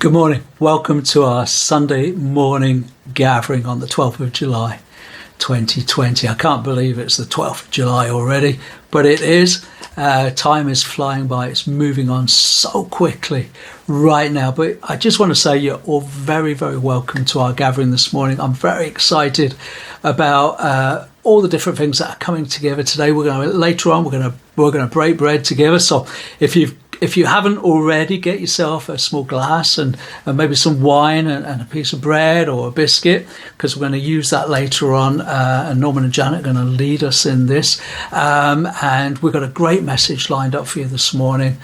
Good morning. Welcome to our Sunday morning gathering on the 12th of July 2020. I can't believe it's the 12th of July already, but it is. Time is flying by. It's moving on so quickly right now. But I just want to say you're all very, very welcome to our gathering this morning. I'm very excited about all the different things that are coming together today. Later on we're going to break bread together. So if you haven't already, get yourself a small glass and maybe some wine and a piece of bread or a biscuit, because we're going to use that later on. And Norman and Janet are going to lead us in this. And we've got a great message lined up for you this morning.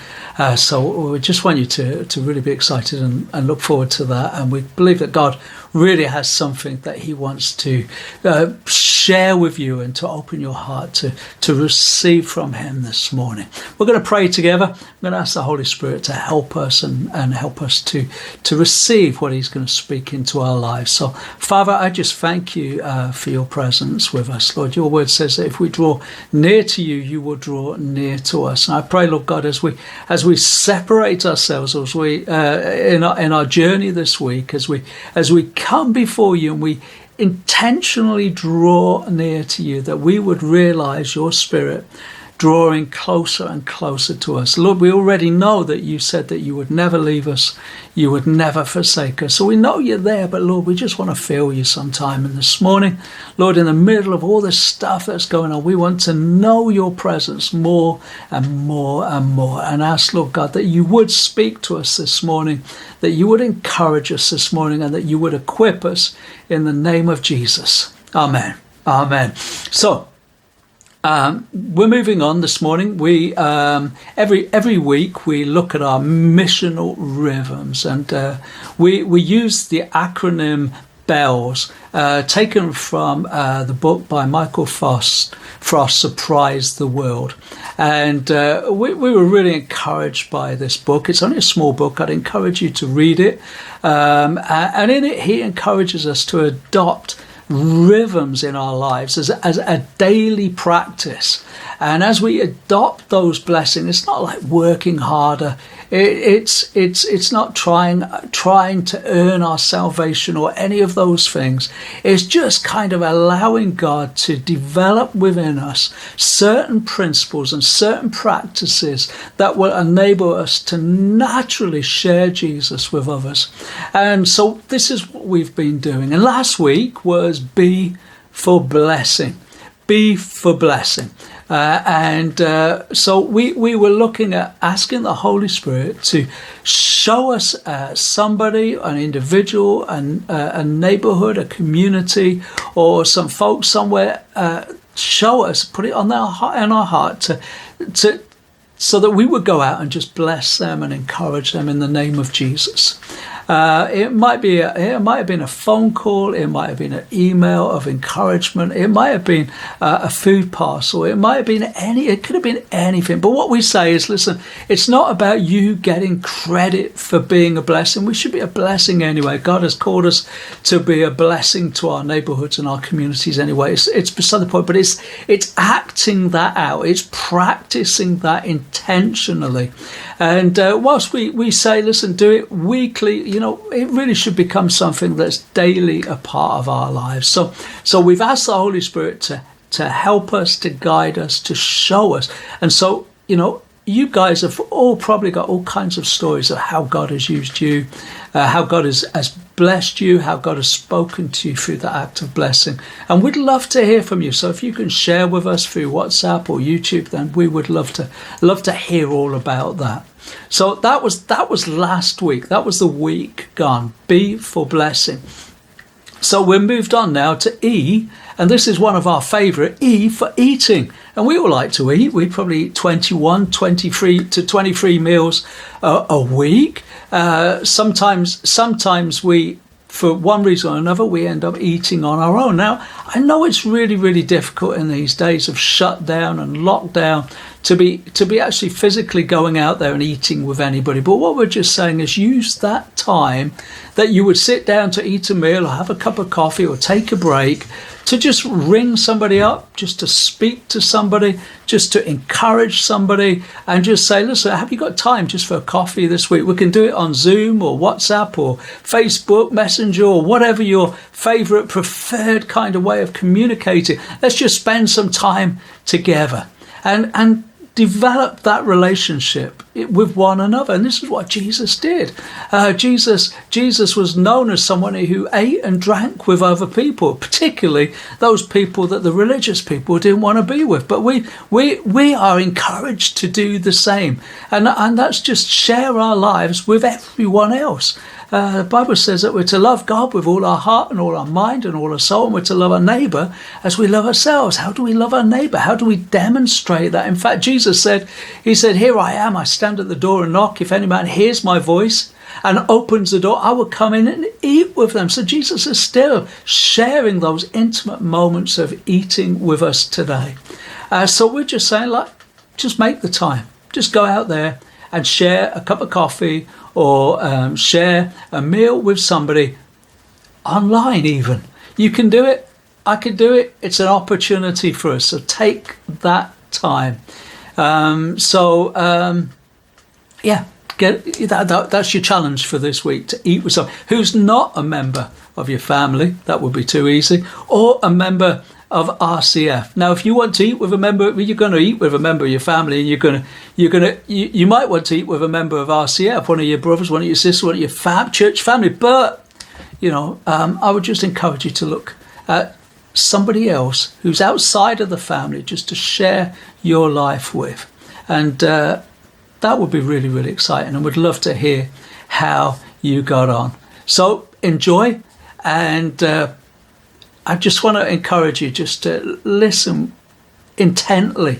So we just want you to really be excited and look forward to that. And we believe that God really has something that he wants to share with you and to open your heart to receive from him this morning. We're going to pray together. I'm going to ask the Holy Spirit to help us and help us to receive what he's going to speak into our lives. So, Father, I just thank you for your presence with us, Lord. Your word says that if we draw near to you, you will draw near to us. And I pray, Lord God, as we separate ourselves, as we in our journey this week, as we come before you and we intentionally draw near to you, that we would realize your Spirit drawing closer and closer to us. Lord, we already know that you said that you would never leave us, you would never forsake us. So we know you're there, but Lord, we just want to feel you sometime. And this morning, Lord, in the middle of all this stuff that's going on, we want to know your presence more and more and more. And ask, Lord God, that you would speak to us this morning, that you would encourage us this morning, and that you would equip us in the name of Jesus. Amen. Amen. So, we're moving on this morning. We every week we look at our missional rhythms, and we use the acronym BELLS, taken from the book by Michael Frost, Surprise the World. And we were really encouraged by this book. It's only a small book. I'd encourage you to read it. And in it, he encourages us to adopt rhythms in our lives as a daily practice. And as we adopt those blessings, it's not like working harder. It's not trying to earn our salvation or any of those things. It's just kind of allowing God to develop within us certain principles and certain practices that will enable us to naturally share Jesus with others. And so this is what we've been doing. And last week was Be for Blessing. Be for blessing. So we were looking at asking the Holy Spirit to show us somebody, an individual, a neighborhood, a community, or some folks somewhere. Show us, put it on in our heart to so that we would go out and just bless them and encourage them in the name of Jesus. It might have been a phone call, it might have been an email of encouragement, it might have been a food parcel, it could have been anything. But what we say is, listen, it's not about you getting credit for being a blessing. We should be a blessing anyway. God has called us to be a blessing to our neighborhoods and our communities anyway. It's beside the point, but it's acting that out. It's practicing that intentionally. And whilst we say, listen, do it weekly, it really should become something that's daily a part of our lives. So we've asked the Holy Spirit to help us, to guide us, to show us. And so, you guys have all probably got all kinds of stories of how God has used you, how God has blessed you, how God has spoken to you through the act of blessing. And we'd love to hear from you. So if you can share with us through WhatsApp or YouTube, then we would love to hear all about that. So that was last week. That was the week gone. Be for blessing. So we're moved on now to E, and this is one of our favourite, E for eating. And we all like to eat. We probably eat 23 to 23 meals a week. Sometimes we, for one reason or another, we end up eating on our own. Now, I know it's really, really difficult in these days of shutdown and lockdown to be actually physically going out there and eating with anybody. But what we're just saying is use that time that you would sit down to eat a meal or have a cup of coffee or take a break to just ring somebody up, just to speak to somebody, just to encourage somebody, and just say, listen, have you got time just for a coffee this week? We can do it on Zoom or WhatsApp or Facebook Messenger or whatever your favourite preferred kind of way of communicating. Let's just spend some time together and develop that relationship with one another. And this is what Jesus did. Jesus was known as someone who ate and drank with other people, particularly those people that the religious people didn't want to be with. But we are encouraged to do the same, and that's just share our lives with everyone else. The Bible says that we're to love God with all our heart and all our mind and all our soul, and we're to love our neighbour as we love ourselves. How do we love our neighbour? How do we demonstrate that? In fact, Jesus said, here I am, I stand at the door and knock. If any man hears my voice and opens the door, I will come in and eat with them. So Jesus is still sharing those intimate moments of eating with us today. So we're just saying, just make the time. Just go out there and share a cup of coffee or share a meal with somebody online even. You can do it. I can do it. It's an opportunity for us. So take that time. That's your challenge for this week, to eat with someone who's not a member of your family. That would be too easy. Or a member of RCF. Now, if you want to eat with a member, you're going to eat with a member of your family, and you might want to eat with a member of RCF, one of your brothers, one of your sisters, one of your church family. But I would just encourage you to look at somebody else who's outside of the family, just to share your life with, and that would be really, really exciting. And would love to hear how you got on. So enjoy, and I just want to encourage you just to listen intently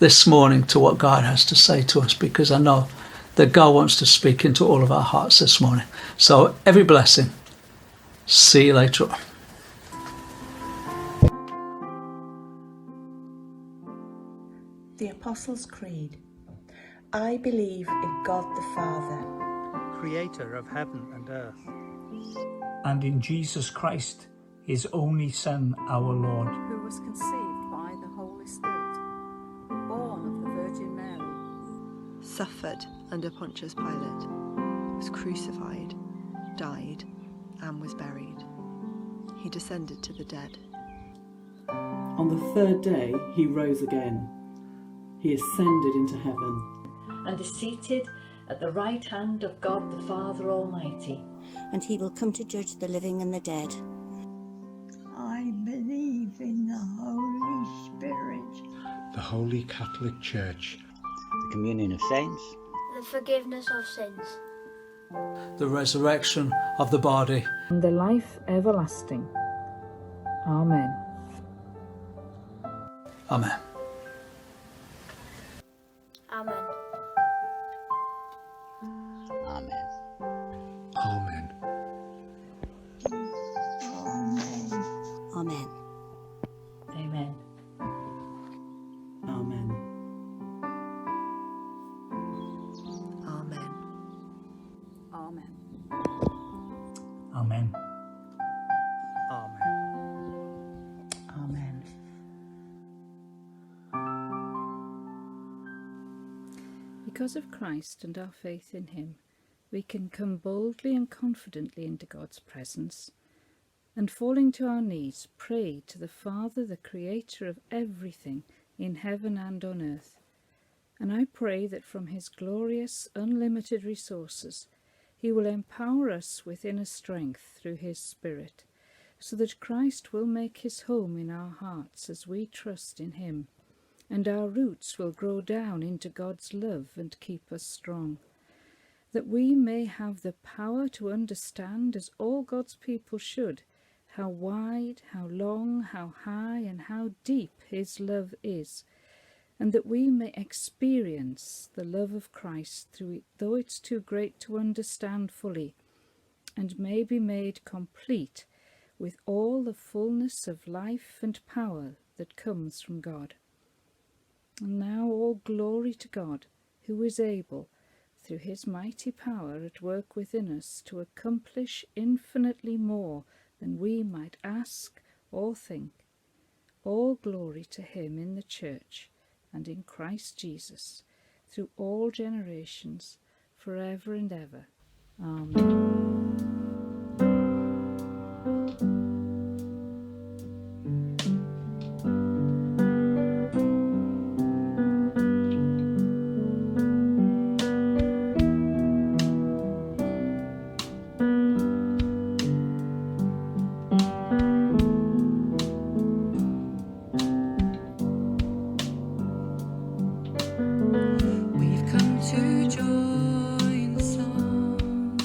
this morning to what God has to say to us, because I know that God wants to speak into all of our hearts this morning. So every blessing. See you later on. The Apostles' Creed. I believe in God the Father, creator of heaven and earth, and in Jesus Christ, his only Son, our Lord, who was conceived by the Holy Spirit, born of the Virgin Mary, suffered under Pontius Pilate, was crucified, died, and was buried. He descended to the dead. On the third day he rose again. He ascended into heaven and is seated at the right hand of God the Father Almighty. And he will come to judge the living and the dead. I believe in the Holy Spirit, the Holy Catholic Church, the communion of saints, the forgiveness of sins, the resurrection of the body, and the life everlasting. Amen. Amen. Amen. Amen. Amen. Amen. Amen. Amen. Amen. Amen. Amen. Amen. Because of Christ and our faith in him, we can come boldly and confidently into God's presence, and falling to our knees, pray to the Father, the Creator of everything in heaven and on earth. And I pray that from his glorious, unlimited resources, he will empower us with inner strength through his Spirit, so that Christ will make his home in our hearts as we trust in him, and our roots will grow down into God's love and keep us strong, that we may have the power to understand, as all God's people should, how wide, how long, how high, and how deep his love is, and that we may experience the love of Christ through it, though it's too great to understand fully, and may be made complete with all the fullness of life and power that comes from God. And now all glory to God, who is able, through his mighty power at work within us, to accomplish infinitely more than we might ask or think. All glory to him in the Church and in Christ Jesus, through all generations, forever and ever. Amen. We've come to join the song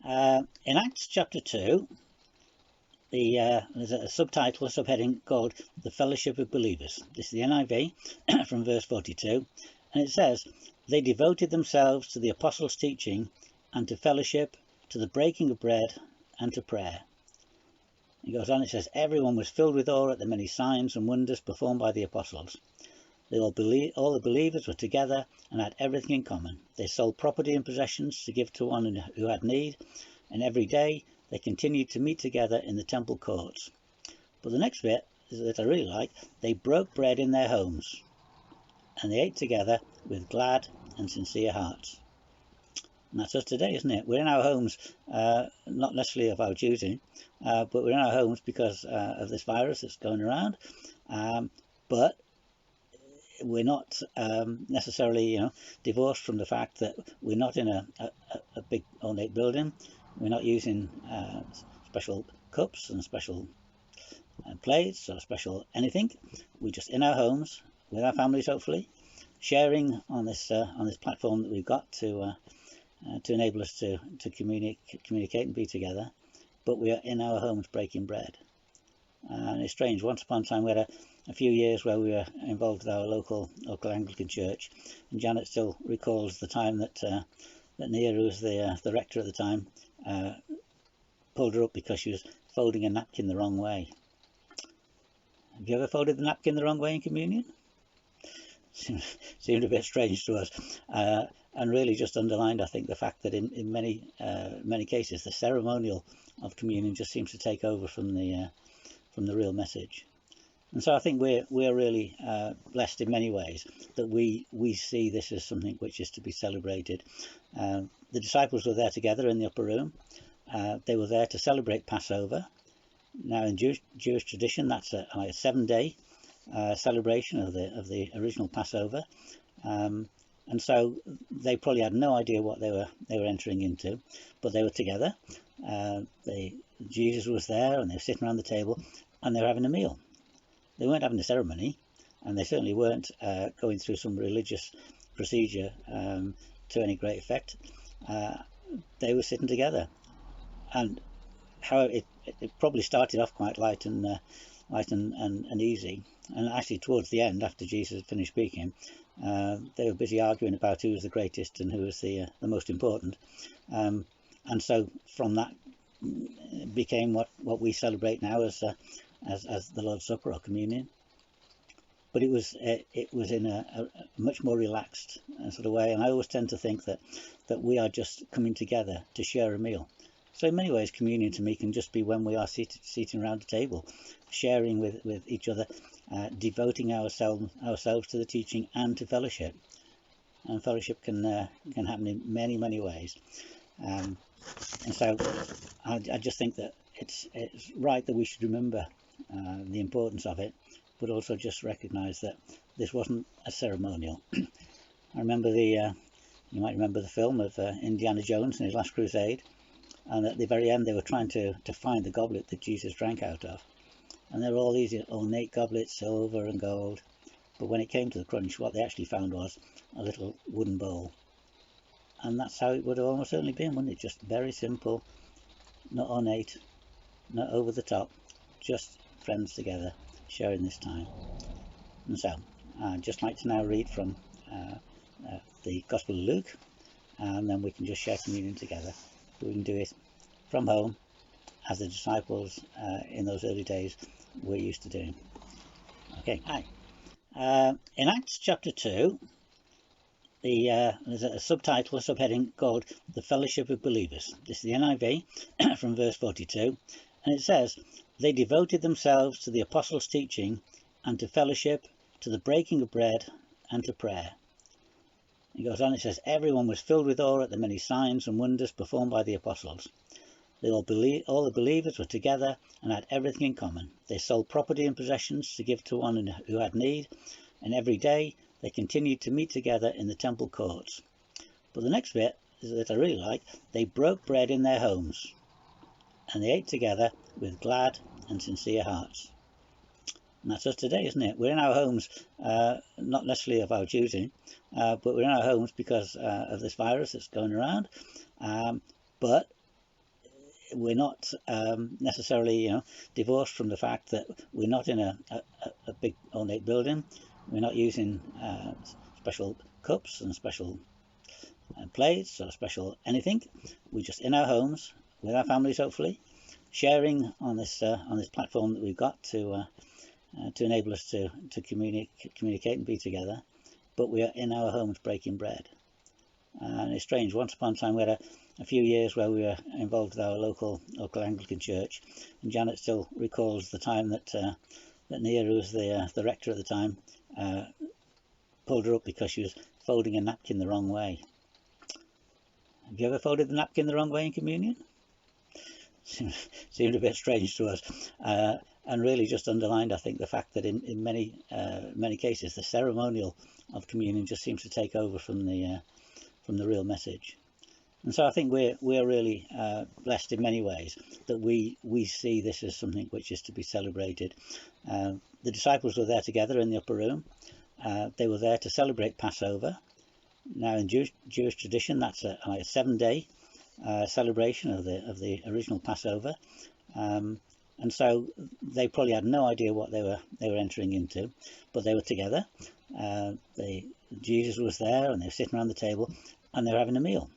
In Acts chapter 2, there's a subtitle, a subheading called The Fellowship of Believers. This is the NIV from verse 42, and it says, "They devoted themselves to the apostles' teaching and to fellowship, to the breaking of bread and to prayer." It goes on, it says, "Everyone was filled with awe at the many signs and wonders performed by the apostles. All the believers were together and had everything in common. They sold property and possessions to give to one who had need, and every day they continued to meet together in the temple courts." But the next bit is that I really like. "They broke bread in their homes, and they ate together with glad and sincere hearts." And that's us today, isn't it? We're in our homes, not necessarily of our choosing, but we're in our homes because of this virus that's going around. But we're not necessarily, divorced from the fact that we're not in a big ornate building. We're not using special cups and special plates or special anything. We're just in our homes with our families, hopefully, sharing on this platform that we've got to enable us to communicate and be together. But we are in our homes breaking bread. And it's strange. Once upon a time, we had a few years where we were involved with our local Anglican church, and Janet still recalls the time that Nia, who was the rector at the time, pulled her up because she was folding a napkin the wrong way. Have you ever folded the napkin the wrong way in communion? Seemed a bit strange to us, and really just underlined, I think, the fact that in many cases the ceremonial of communion just seems to take over from the real message. And so I think we're really blessed in many ways that we see this as something which is to be celebrated. The disciples were there together in the upper room. They were there to celebrate Passover. Now, in Jewish tradition, that's a 7-day celebration of the original Passover, and so they probably had no idea what they were entering into, but they were together. Jesus was there, and they were sitting around the table, and they were having a meal. They weren't having a ceremony, and they certainly weren't going through some religious procedure to any great effect. They were sitting together, and how it probably started off quite light and easy, and actually towards the end, after Jesus had finished speaking, they were busy arguing about who was the greatest and who was the most important, and so from that became what we celebrate now as the Lord's Supper or communion. But it was in a much more relaxed sort of way, and I always tend to think that we are just coming together to share a meal. So in many ways, communion to me can just be when we are sitting around a table, sharing with each other, devoting ourselves to the teaching and to fellowship. And fellowship can happen in many ways. And so I just think that it's right that we should remember the importance of it, but also just recognise that this wasn't a ceremonial. I remember you might remember the film of Indiana Jones and his Last Crusade, and at the very end they were trying to find the goblet that Jesus drank out of, and there were all these ornate goblets, silver and gold, but when it came to the crunch, what they actually found was a little wooden bowl. And that's how it would have almost certainly been, wouldn't it? Just very simple, not ornate, not over the top, just friends together sharing this time. And so I'd just like to now read from the Gospel of Luke, and then we can just share communion together. We can do it from home, as the disciples in those early days were used to doing. Okay, hi. In Acts chapter 2, there's a subtitle, a subheading called The Fellowship of Believers. This is the NIV from verse 42, and it says, "They devoted themselves to the apostles' teaching and to fellowship, to the breaking of bread and to prayer." It goes on, it says, "Everyone was filled with awe at the many signs and wonders performed by the apostles. All the believers were together and had everything in common. They sold property and possessions to give to one who had need, and every day they continued to meet together in the temple courts." But the next bit is that I really like. "They broke bread in their homes, and they ate together with glad and sincere hearts." And that's us today, isn't it? We're in our homes, not necessarily of our choosing, but we're in our homes because of this virus that's going around. But we're not necessarily, divorced from the fact that we're not in a big ornate building. We're not using special cups and special plates or special anything. We're just in our homes with our families, hopefully, sharing on this platform that we've got to enable us to communicate and be together. But we are in our homes breaking bread. And it's strange, once upon a time we had a few years where we were involved with our local Anglican church, and Janet still recalls the time that Nia, who was the rector at the time, pulled her up because she was folding a napkin the wrong way. Have you ever folded the napkin the wrong way in communion? Seemed a bit strange to us, and really just underlined, I think, the fact that in many cases the ceremonial of communion just seems to take over from the real message. And so I think we're really blessed in many ways that we see this as something which is to be celebrated. The disciples were there together in the upper room. They were there to celebrate Passover. Now in Jewish tradition, that's a 7-day celebration of the original Passover, and so they probably had no idea what they were entering into, but they were together. Jesus was there, and they were sitting around the table, and they were having a meal.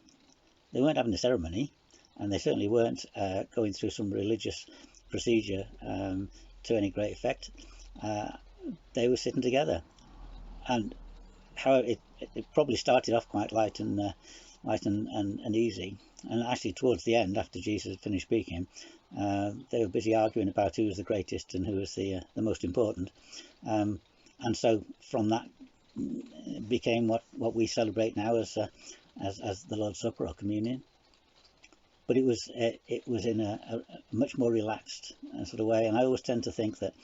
They weren't having a ceremony, and they certainly weren't going through some religious procedure to any great effect. They were sitting together, and how it probably started off quite light and easy, and actually towards the end, after Jesus had finished speaking, they were busy arguing about who was the greatest and who was the most important, and so from that became what we celebrate now as the Lord's Supper or communion. But it was in a much more relaxed sort of way, and I always tend to think that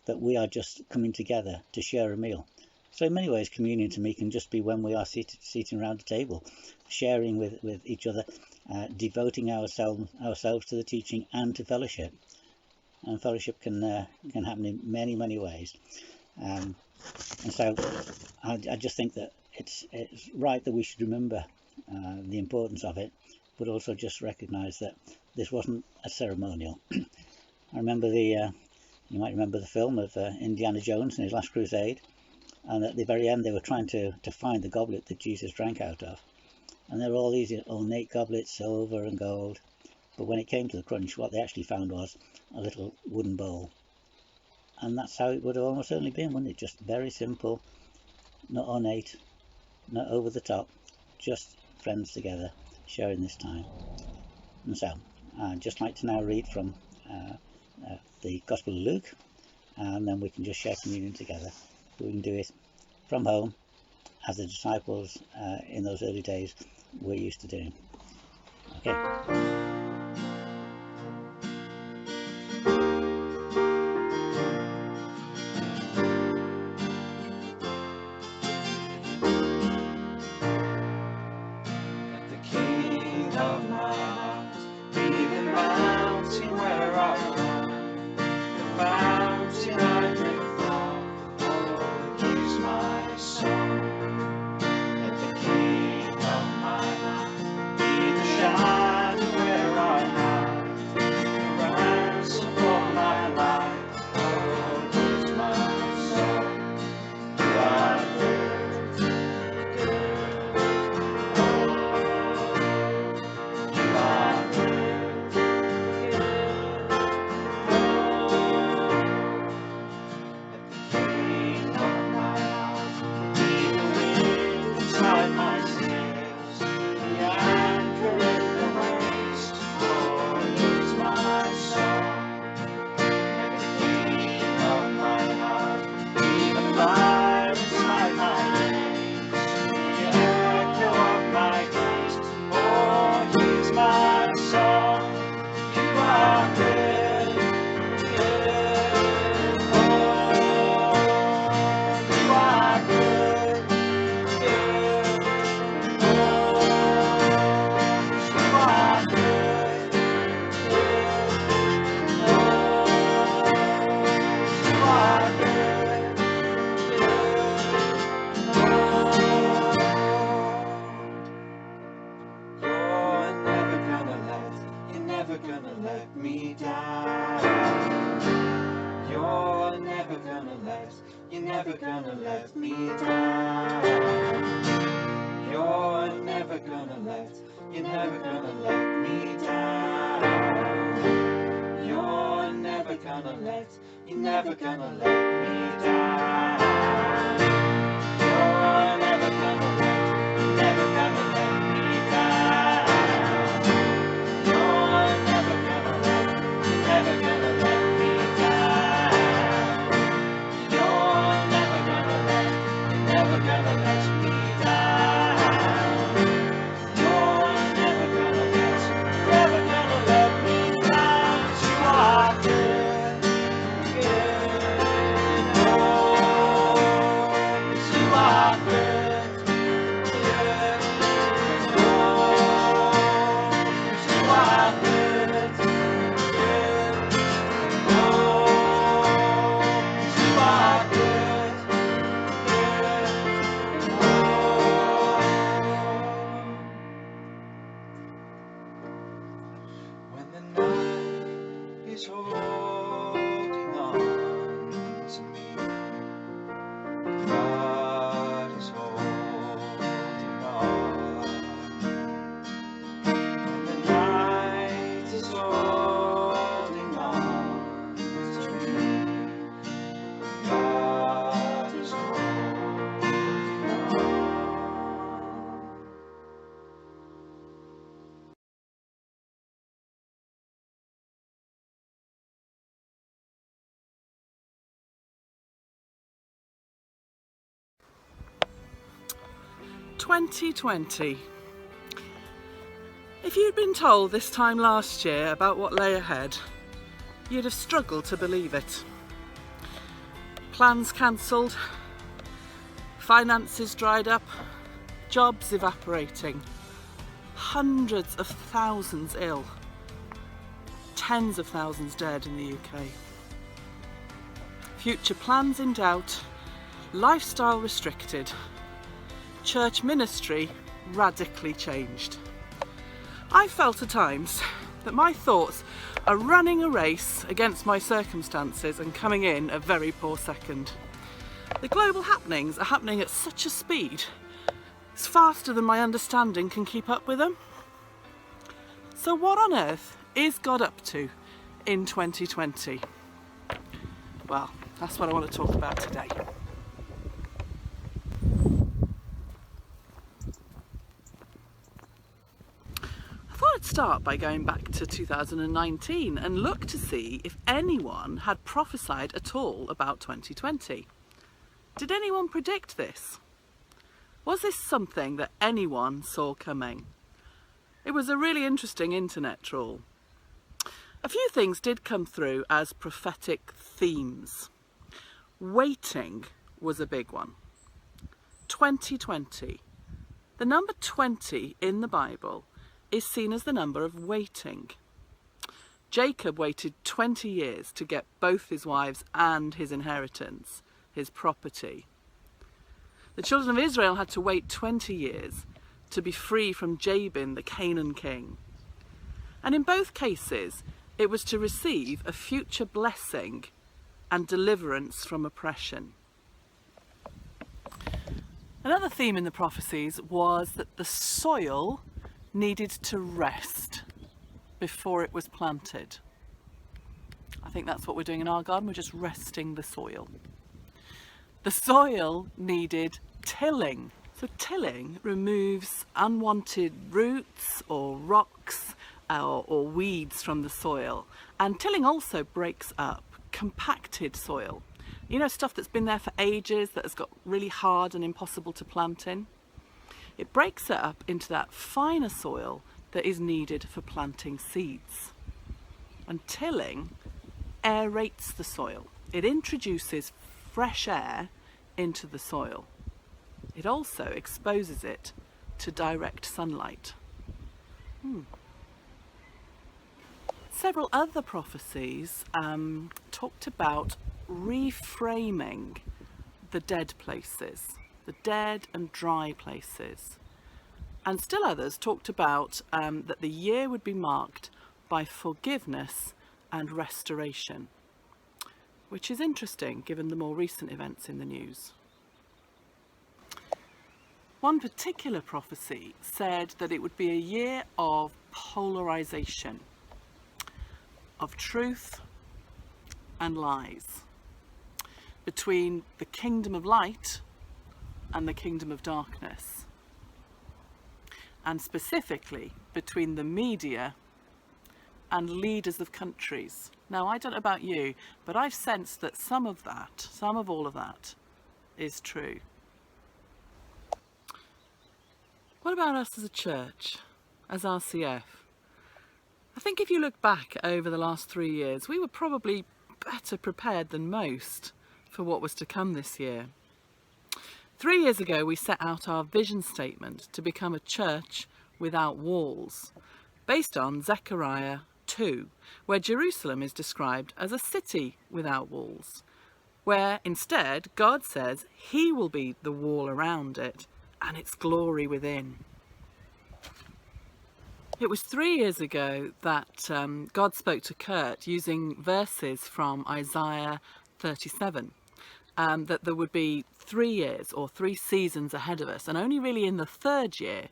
we are just coming together to share a meal. So in many ways, communion to me can just be when we are sitting around a table, sharing with each other, devoting ourselves to the teaching and to fellowship. And fellowship can happen in many ways. And so I just think that it's right that we should remember the importance of it, but also just recognise that this wasn't a ceremonial. I remember you might remember the film of Indiana Jones and his Last Crusade. And at the very end, they were trying to find the goblet that Jesus drank out of. And there were all these ornate goblets, silver and gold. But when it came to the crunch, what they actually found was a little wooden bowl. And that's how it would have almost certainly been, wouldn't it? Just very simple, not ornate, not over the top, just friends together, sharing this time. And so, I'd just like to now read from the Gospel of Luke, and then we can just share communion together. We can do it from home, as the disciples in those early days were used to doing. Okay. Let the King of my heart be the mountain where I run, the fountain I drink from. My song. Let the King of my life be the shadow where you're never gonna let me down. You're never gonna let me down. You're never gonna let me down. You're never gonna let me down. You're never gonna let me down. You're never gonna let me down. You're never gonna let me down. You're never gonna let me down. You are good, good, oh, you are good, good, oh, you are good, good, oh, you are good, good, oh. When the night is holding on to me, God is holding on. When the night is holding on to me, God is holding on. 2020. If you'd been told this time last year about what lay ahead, you'd have struggled to believe it. Plans cancelled, finances dried up, jobs evaporating, hundreds of thousands ill, tens of thousands dead in the UK. Future plans in doubt, lifestyle restricted, church ministry radically changed. I felt at times that my thoughts are running a race against my circumstances and coming in a very poor second. The global happenings are happening at such a speed, it's faster than my understanding can keep up with them. So what on earth is God up to in 2020? Well, that's what I want to talk about today. I'd start by going back to 2019 and look to see if anyone had prophesied at all about 2020. Did anyone predict this? Was this something that anyone saw coming? It was a really interesting internet trawl. A few things did come through as prophetic themes. Waiting was a big one. 2020. The number 20 in the Bible is seen as the number of waiting. Jacob waited 20 years to get both his wives and his inheritance, his property. The children of Israel had to wait 20 years to be free from Jabin, the Canaan king. And in both cases, it was to receive a future blessing and deliverance from oppression. Another theme in the prophecies was that the soil needed to rest before it was planted. I think that's what we're doing in our garden, we're just resting the soil. The soil needed tilling. So tilling removes unwanted roots or rocks or weeds from the soil. And tilling also breaks up compacted soil. You know, stuff that's been there for ages, that has got really hard and impossible to plant in. It breaks it up into that finer soil that is needed for planting seeds. And tilling aerates the soil. It introduces fresh air into the soil. It also exposes it to direct sunlight. Several other prophecies talked about reframing the dead places, the dead and dry places. And still others talked about that the year would be marked by forgiveness and restoration. which is interesting given the more recent events in the news. One particular prophecy said that it would be a year of polarisation, of truth and lies, between the kingdom of light and the kingdom of darkness, and specifically between the media and leaders of countries. Now, I don't know about you, but I've sensed that some of all of that is true. What about us as a church, as RCF? I think if you look back over the last 3 years, we were probably better prepared than most for what was to come this year. 3 years ago, we set out our vision statement to become a church without walls, based on Zechariah 2, where Jerusalem is described as a city without walls, where instead God says he will be the wall around it and its glory within. It was 3 years ago that God spoke to Kurt using verses from Isaiah 37, that there would be 3 years or 3 seasons ahead of us, and only really in the 3rd year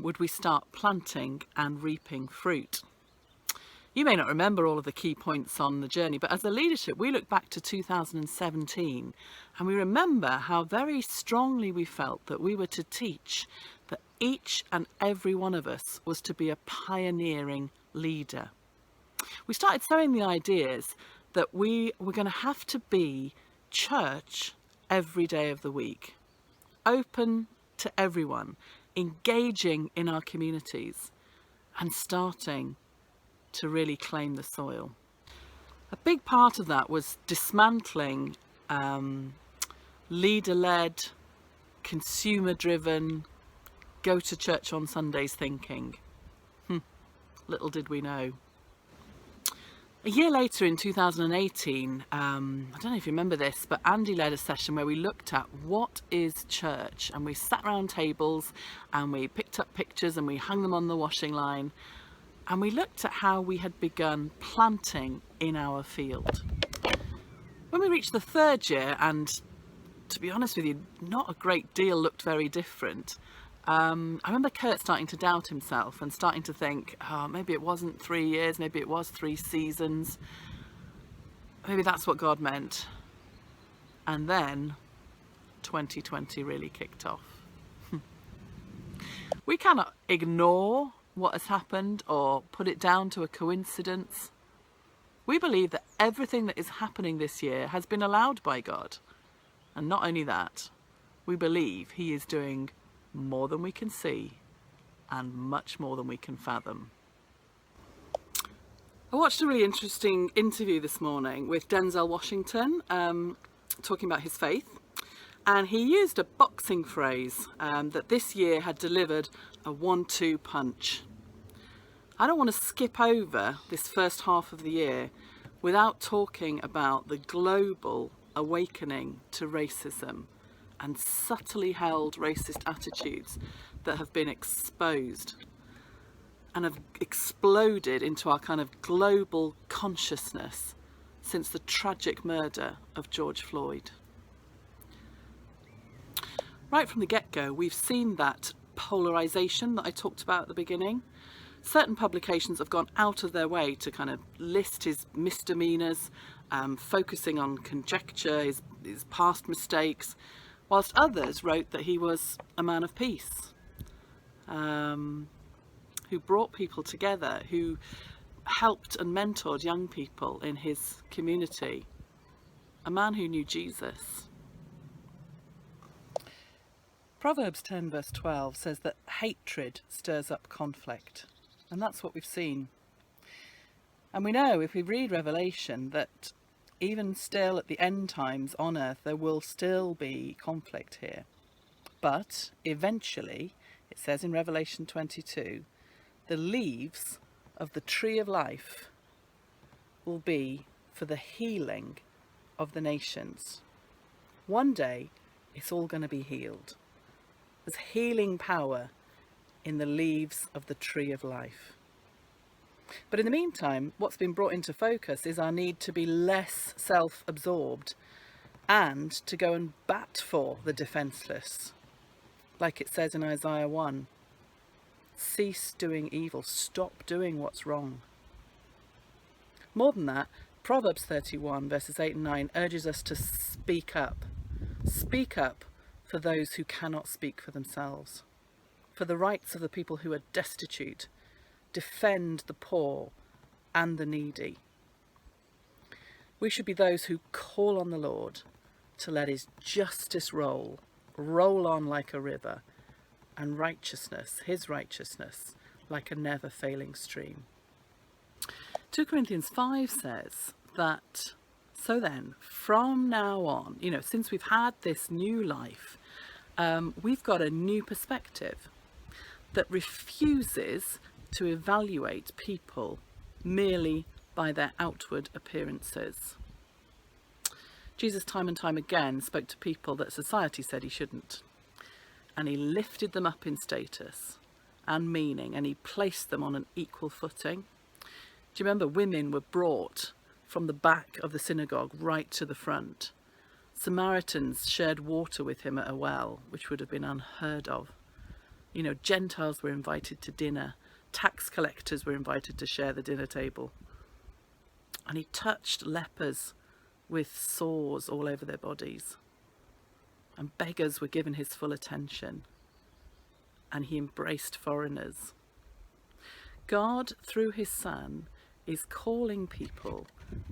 would we start planting and reaping fruit. You may not remember all of the key points on the journey, but as a leadership, we look back to 2017 and we remember how very strongly we felt that we were to teach that each and every one of us was to be a pioneering leader. We started sowing the ideas that we were going to have to be church every day of the week, open to everyone, engaging in our communities and starting to really claim the soil. A big part of that was dismantling leader-led, consumer-driven, go to church on Sundays thinking. Little did we know. A year later in 2018, I don't know if you remember this, but Andy led a session where we looked at what is church, and we sat around tables and we picked up pictures and we hung them on the washing line. And we looked at how we had begun planting in our field. When we reached the 3rd year, and to be honest with you, not a great deal looked very different, I remember Kurt starting to doubt himself and starting to think, oh, maybe it wasn't 3 years, maybe it was 3 seasons. Maybe that's what God meant. And then 2020 really kicked off. We cannot ignore what has happened or put it down to a coincidence. We believe that everything that is happening this year has been allowed by God. And not only that, we believe he is doing more than we can see and much more than we can fathom. I watched a really interesting interview this morning with Denzel Washington talking about his faith, and he used a boxing phrase that this year had delivered a 1-2 punch. I don't want to skip over this first half of the year without talking about the global awakening to racism and subtly held racist attitudes that have been exposed and have exploded into our kind of global consciousness since the tragic murder of George Floyd. Right from the get-go, we've seen that polarisation that I talked about at the beginning. Certain publications have gone out of their way to kind of list his misdemeanours, focusing on conjecture, his past mistakes, whilst others wrote that he was a man of peace, who brought people together, who helped and mentored young people in his community, a man who knew Jesus. Proverbs 10 verse 12 says that hatred stirs up conflict, and that's what we've seen. And we know, if we read Revelation, that even still at the end times on earth there will still be conflict here. But eventually, it says in Revelation 22, the leaves of the tree of life will be for the healing of the nations. One day it's all going to be healed. There's healing power in the leaves of the tree of life. But in the meantime, what's been brought into focus is our need to be less self-absorbed and to go and bat for the defenceless. Like it says in Isaiah 1, cease doing evil, stop doing what's wrong. More than that, Proverbs 31 verses 8 and 9 urges us to speak up. Speak up for those who cannot speak for themselves, for the rights of the people who are destitute. Defend the poor and the needy. We should be those who call on the Lord to let his justice roll on like a river, and righteousness, his righteousness, like a never failing stream. 2 Corinthians 5 says that, so then, from now on, since we've had this new life, we've got a new perspective that refuses to evaluate people merely by their outward appearances. Jesus time and time again spoke to people that society said he shouldn't, and he lifted them up in status and meaning, and he placed them on an equal footing. Do you remember women were brought from the back of the synagogue right to the front? Samaritans shared water with him at a well, which would have been unheard of. Gentiles were invited to dinner. Tax collectors were invited to share the dinner table. And he touched lepers with sores all over their bodies. And beggars were given his full attention. And he embraced foreigners. God, through his Son, is calling people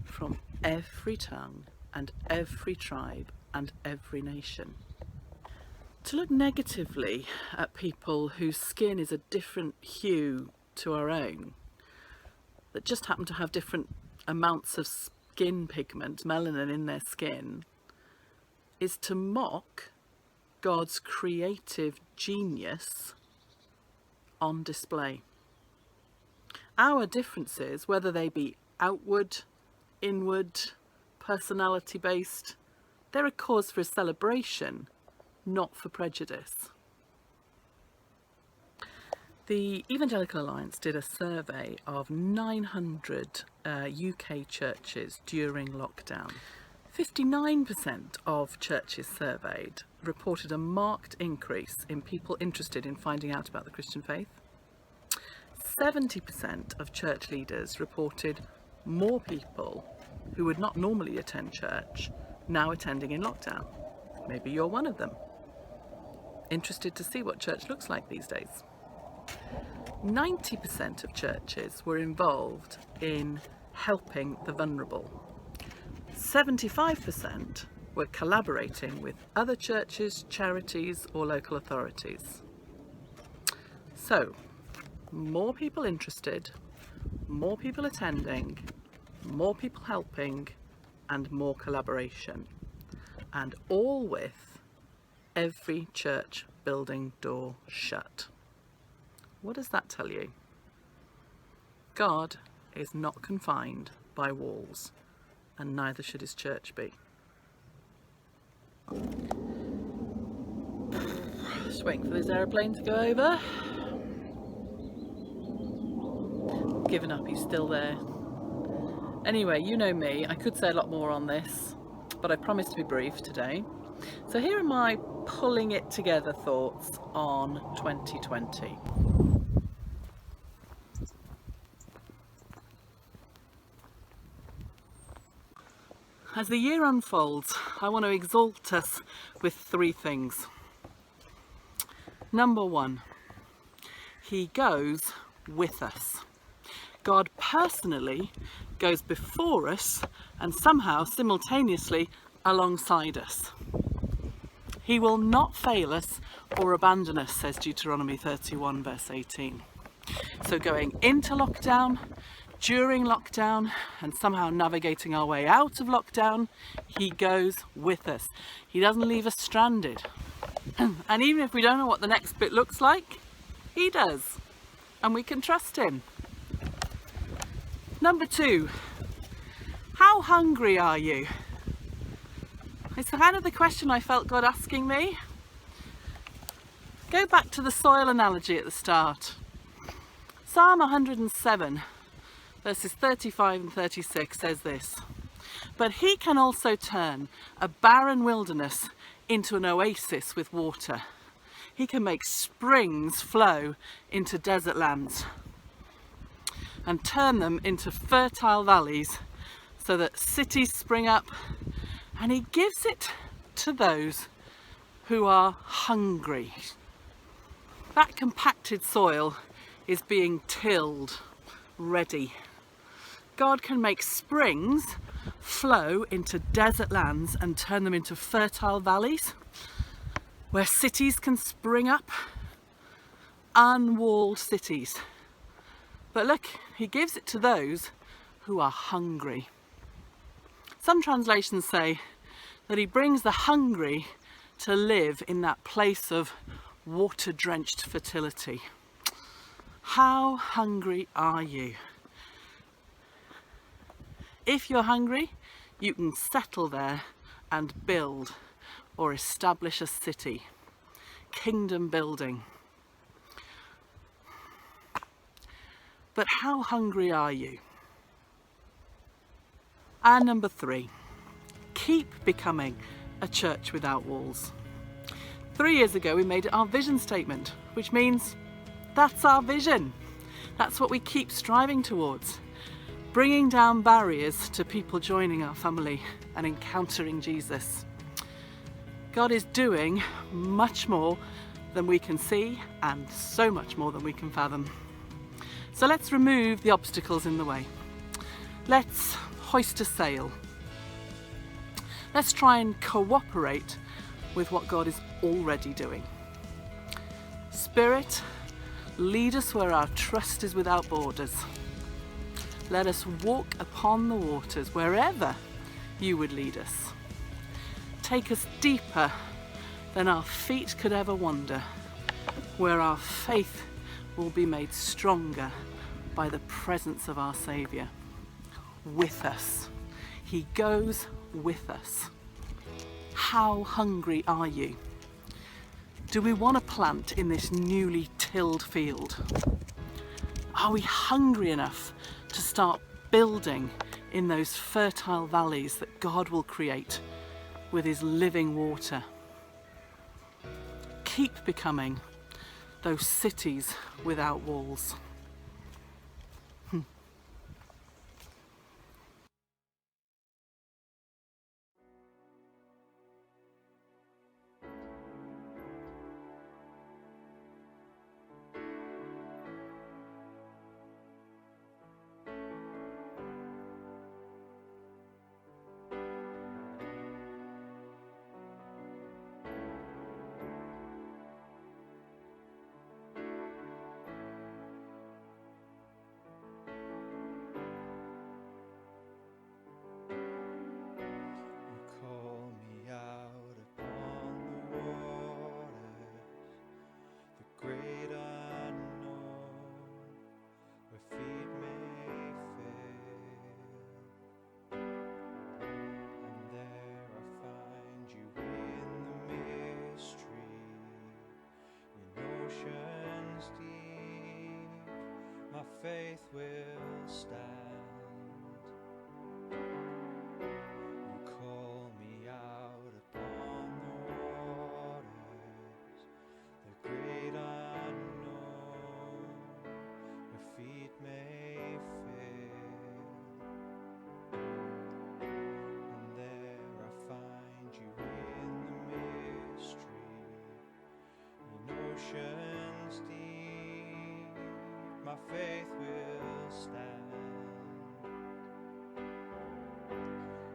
from every tongue and every tribe and every nation to look negatively at people whose skin is a different hue to our own, that just happen to have different amounts of skin pigment, melanin in their skin, is to mock God's creative genius on display. Our differences, whether they be outward, inward, personality-based, they're a cause for celebration, not for prejudice. The Evangelical Alliance did a survey of 900 UK churches during lockdown. 59% of churches surveyed reported a marked increase in people interested in finding out about the Christian faith. 70% of church leaders reported more people who would not normally attend church now attending in lockdown. Maybe you're one of them. Interested to see what church looks like these days. 90% of churches were involved in helping the vulnerable. 75% were collaborating with other churches, charities, or local authorities. So, more people interested, more people attending, more people helping, and more collaboration. And all with every church building door shut. What does that tell you? God is not confined by walls, and neither should his church be. Just waiting for this aeroplane to go over. Given up, he's still there. Anyway, you know me, I could say a lot more on this, but I promised to be brief today. So here are my pulling it together thoughts on 2020. As the year unfolds, I want to exalt us with three things. Number one, he goes with us. God personally goes before us and somehow simultaneously alongside us. He will not fail us or abandon us, says Deuteronomy 31 verse 18. So going into lockdown, during lockdown, and somehow navigating our way out of lockdown, he goes with us. He doesn't leave us stranded. And even if we don't know what the next bit looks like, he does. And we can trust him. Number two, how hungry are you? It's kind of the question I felt God asking me. Go back to the soil analogy at the start. Psalm 107 verses 35 and 36 says this: "But he can also turn a barren wilderness into an oasis with water. He can make springs flow into desert lands and turn them into fertile valleys so that cities spring up, and he gives it to those who are hungry." That compacted soil is being tilled, ready. God can make springs flow into desert lands and turn them into fertile valleys where cities can spring up, unwalled cities. But look, he gives it to those who are hungry. Some translations say that he brings the hungry to live in that place of water-drenched fertility. How hungry are you? If you're hungry, you can settle there and build or establish a city. Kingdom building. But how hungry are you? And number 3, keep becoming a church without walls. 3 years ago we made it our vision statement, which means that's our vision. That's what we keep striving towards. Bringing down barriers to people joining our family and encountering Jesus. God is doing much more than we can see and so much more than we can fathom. So let's remove the obstacles in the way. Let's hoist a sail. Let's try and cooperate with what God is already doing. Spirit, lead us where our trust is without borders. Let us walk upon the waters wherever you would lead us. Take us deeper than our feet could ever wander, where our faith will be made stronger by the presence of our Saviour. With us. He goes with us. How hungry are you? Do we want to plant in this newly tilled field? Are we hungry enough to start building in those fertile valleys that God will create with his living water? Keep becoming those cities without walls. Faith will stand. You call me out upon the waters, the great unknown, where feet may fail. And there I find you in the mystery, in oceans deep. My faith will stand,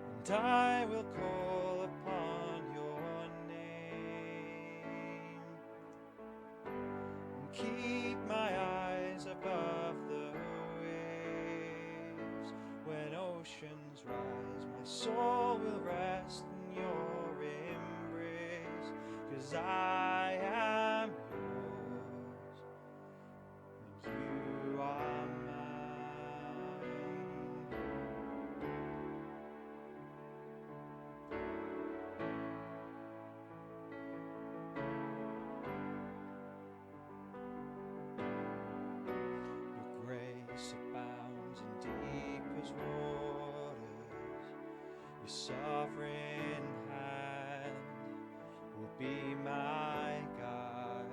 and I will call upon your name, and keep my eyes above the waves. When oceans rise, my soul will rest in your embrace, 'cause I am yours, and you are abounds in deep Your sovereign hand will be my guide.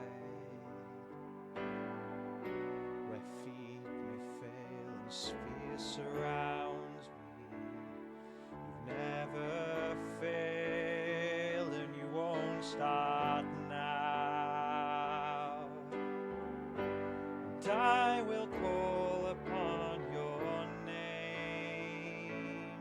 Where feet may fail and fear surrounds me, you've never failed and you won't start now. And I will call upon your name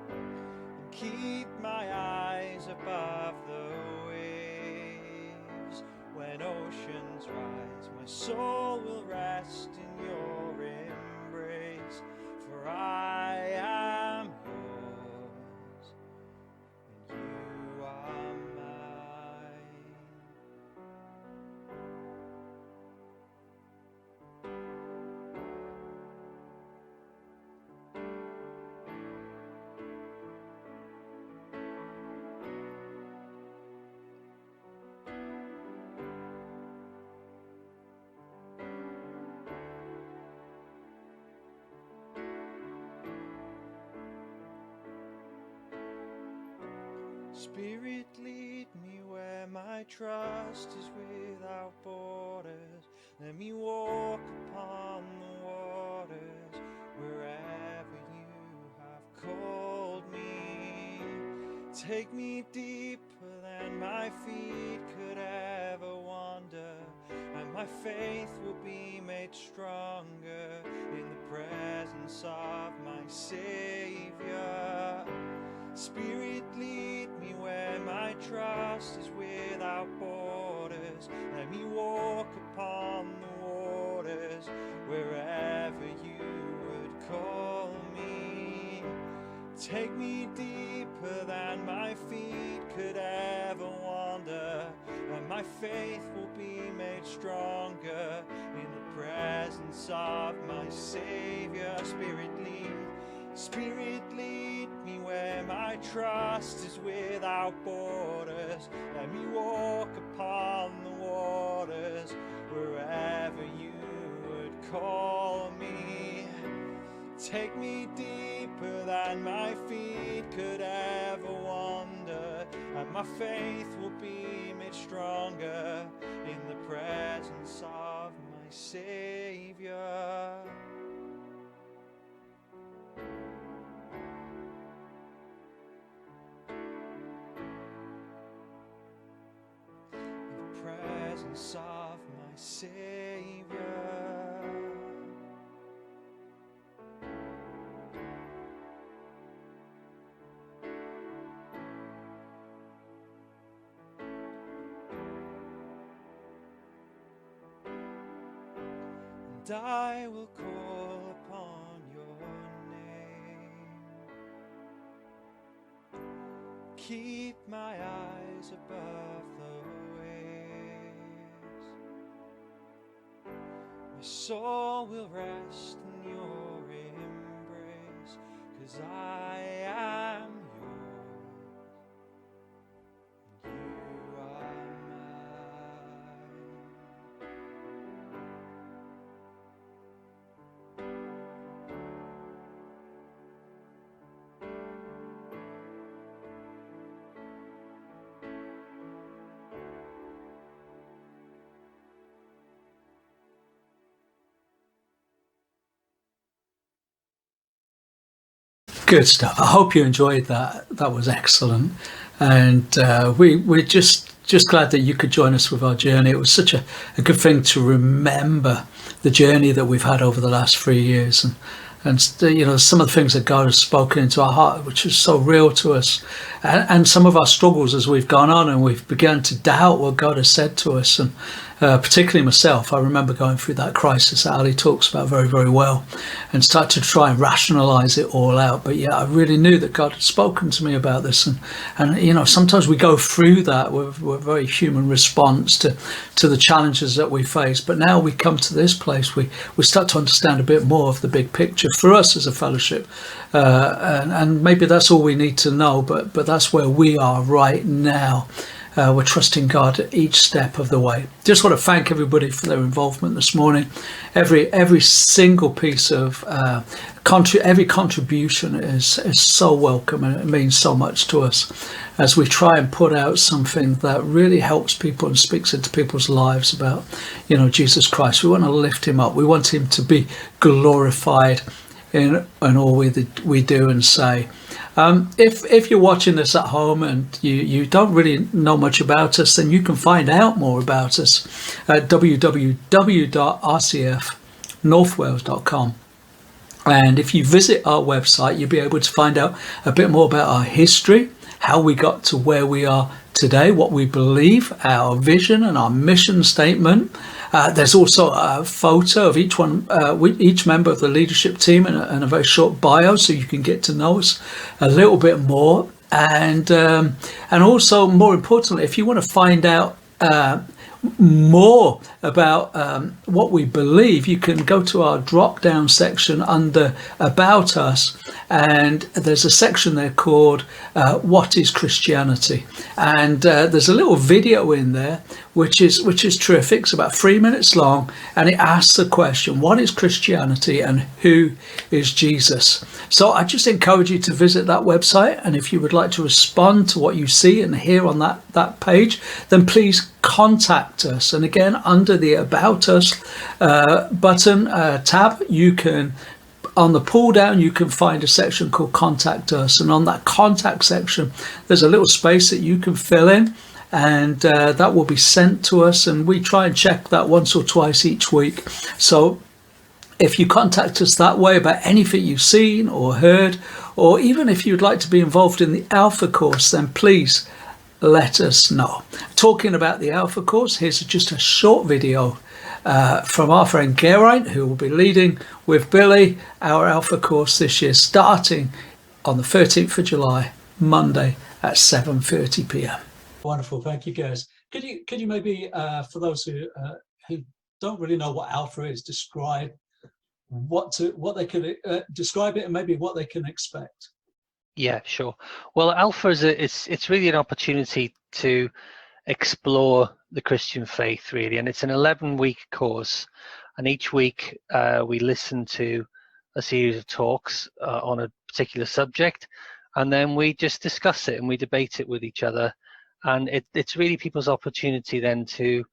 and keep my eyes above the waves. When oceans rise, my soul will rest in your embrace, for I am yours and you are mine. Spirit, lead me where my trust is without borders. Let me walk upon the waters wherever you have called me. Take me deeper than my feet could ever wander, and my faith will be made stronger in the presence of my Savior. Spirit, lead me where my trust is without borders. Let me walk upon the waters wherever you would call me. Take me deeper than my feet could ever wander, and my faith will be made stronger in the presence of my Savior. Spirit, lead me where my trust is without borders. Let me walk upon the waters wherever you would call me. Take me deeper than my feet could ever wander, and my faith will be made stronger in the presence of my Savior. Presence of my Savior. And I will call upon your name. Keep my eyes above the waves. My soul will rest in your embrace, 'cause I am yours and you are mine. Good stuff. I hope you enjoyed that. That was excellent, and we're just glad that you could join us with our journey. It was such a good thing to remember the journey that we've had over the last 3 years, and some of the things that God has spoken into our heart, which is so real to us, and some of our struggles as we've gone on and we've begun to doubt what God has said to us. And particularly myself, I remember going through that crisis that Ali talks about very, very well, and start to try and rationalize it all out. But yeah, I really knew that God had spoken to me about this, and sometimes we go through that with a very human response to the challenges that we face. But now we come to this place, we start to understand a bit more of the big picture for us as a fellowship, and maybe that's all we need to know, but that's where we are right now. We're trusting God at each step of the way. Just want to thank everybody for their involvement this morning. Every single piece of every contribution is so welcome, and it means so much to us as we try and put out something that really helps people and speaks into people's lives about, Jesus Christ. We want to lift him up. We want him to be glorified in all we do and say. If you're watching this at home and you don't really know much about us, then you can find out more about us at www.rcfnorthwales.com. And if you visit our website, you'll be able to find out a bit more about our history, how we got to where we are today, what we believe, our vision and our mission statement. There's also a photo of each member of the leadership team and a very short bio, so you can get to know us a little bit more. And also, more importantly, if you want to find out more about what we believe, you can go to our drop down section under About Us, and there's a section there called What is Christianity? And there's a little video in there which is terrific. It's about 3 minutes long, and it asks the question, what is Christianity and who is Jesus? So I just encourage you to visit that website, and if you would like to respond to what you see and hear on that page, then please contact us. And again, under the About Us button tab, you can, on the pull down, you can find a section called Contact Us, and on that contact section there's a little space that you can fill in, and that will be sent to us, and we try and check that once or twice each week. So if you contact us that way about anything you've seen or heard, or even if you'd like to be involved in the Alpha course, then please let us know. Talking about the Alpha course, here's just a short video from our friend Geraint, who will be leading with Billy our Alpha course this year, starting on the 13th of July, Monday at 7:30 p.m. Wonderful, thank you, guys. Could you maybe, for those who don't really know what Alpha is, describe what they can describe it and maybe what they can expect? Yeah, sure. Well, Alpha it's really an opportunity to explore the Christian faith, really, and it's an 11-week course, and each week we listen to a series of talks on a particular subject, and then we just discuss it and we debate it with each other, and it's really people's opportunity then to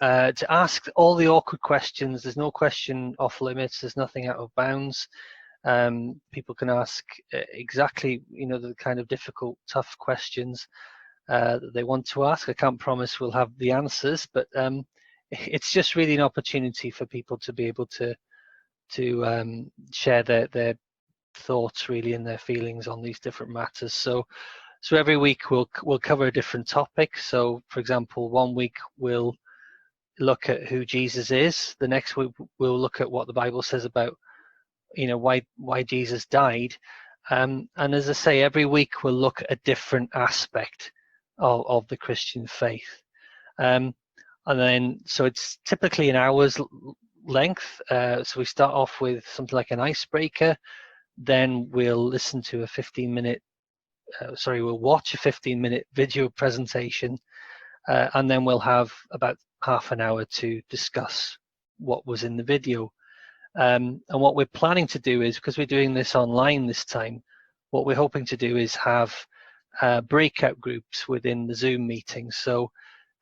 ask all the awkward questions. There's no question off limits, there's nothing out of bounds. People can ask exactly the kind of difficult, tough questions that they want to ask. I can't promise we'll have the answers, but it's just really an opportunity for people to be able to share their thoughts, really, and their feelings on these different matters. So every week we'll cover a different topic. So, for example, one week we'll look at who Jesus is. The next week we'll look at what the Bible says about why Jesus died. And as I say, every week we'll look at a different aspect of the Christian faith. And then, so it's typically an hour's length. So we start off with something like an icebreaker. Then we'll listen to a 15-minute, we'll watch a 15-minute video presentation. And then we'll have about half an hour to discuss what was in the video. And what we're planning to do is, because we're doing this online this time, what we're hoping to do is have breakout groups within the Zoom meetings. So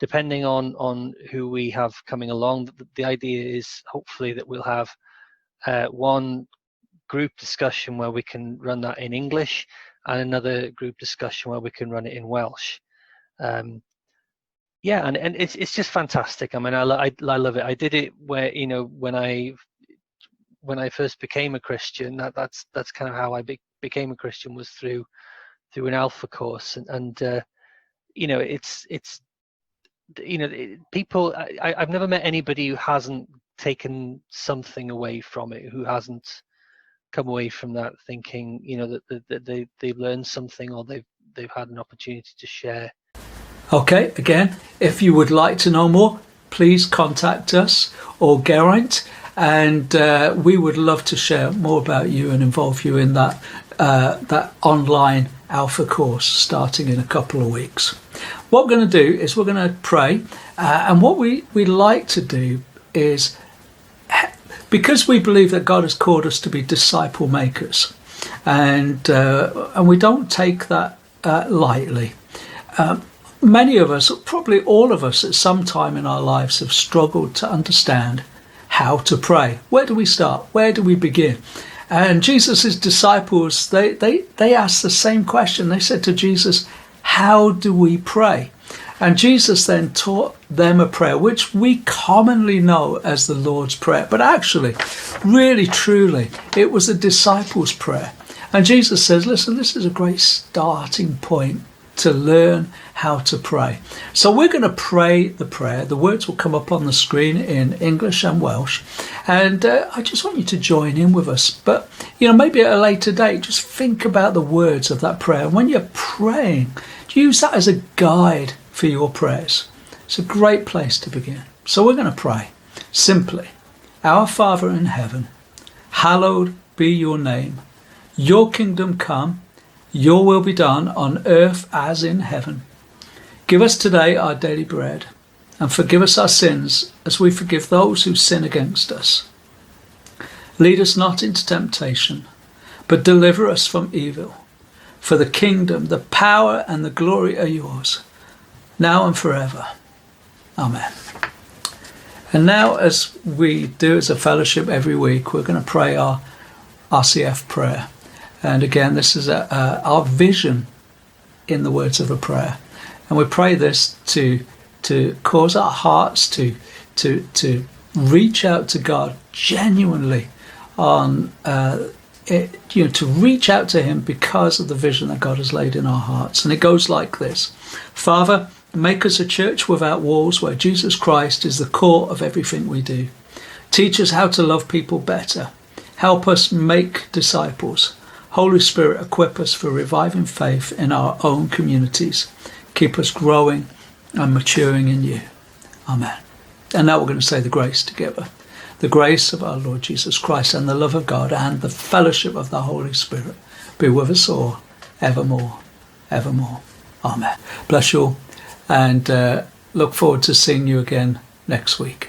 depending on who we have coming along, the idea is hopefully that we'll have one group discussion where we can run that in English, and another group discussion where we can run it in Welsh. Yeah, and it's just fantastic. I mean, I love it. I did it where, when I first became a Christian, that's kind of how I became a Christian, was through an Alpha course, and people. I've never met anybody who hasn't taken something away from it, who hasn't come away from that thinking, that they've learned something, or they've had an opportunity to share. Okay, again, if you would like to know more, please contact us or Geraint, and we would love to share more about you and involve you in that online Alpha course starting in a couple of weeks. What we're going to do is we're going to pray. And what we like to do is, because we believe that God has called us to be disciple makers, and we don't take that lightly. Many of us, probably all of us at some time in our lives, have struggled to understand how to pray. Where do we start? Where do we begin? And Jesus' disciples, they asked the same question. They said to Jesus, how do we pray? And Jesus then taught them a prayer, which we commonly know as the Lord's Prayer. But actually, really, truly, it was the disciples' prayer. And Jesus says, listen, this is a great starting point to learn how to pray. So we're going to pray the prayer. The words will come up on the screen in English and Welsh. And I just want you to join in with us. But, maybe at a later date, just think about the words of that prayer. And when you're praying, use that as a guide for your prayers. It's a great place to begin. So we're going to pray simply. Our Father in heaven, hallowed be your name. Your kingdom come, your will be done on earth as in heaven. Give us today our daily bread, and forgive us our sins as we forgive those who sin against us. Lead us not into temptation, but deliver us from evil. For the kingdom, the power and the glory are yours, now and forever. Amen. And now, as we do as a fellowship every week, we're going to pray our RCF prayer. And again, this is our vision in the words of the prayer. And we pray this to cause our hearts to reach out to God genuinely to reach out to him because of the vision that God has laid in our hearts. And it goes like this. Father, make us a church without walls where Jesus Christ is the core of everything we do. Teach us how to love people better. Help us make disciples. Holy Spirit, equip us for reviving faith in our own communities. Keep us growing and maturing in you. Amen. And now we're going to say the grace together. The grace of our Lord Jesus Christ and the love of God and the fellowship of the Holy Spirit be with us all, evermore, evermore. Amen. Bless you all, and look forward to seeing you again next week.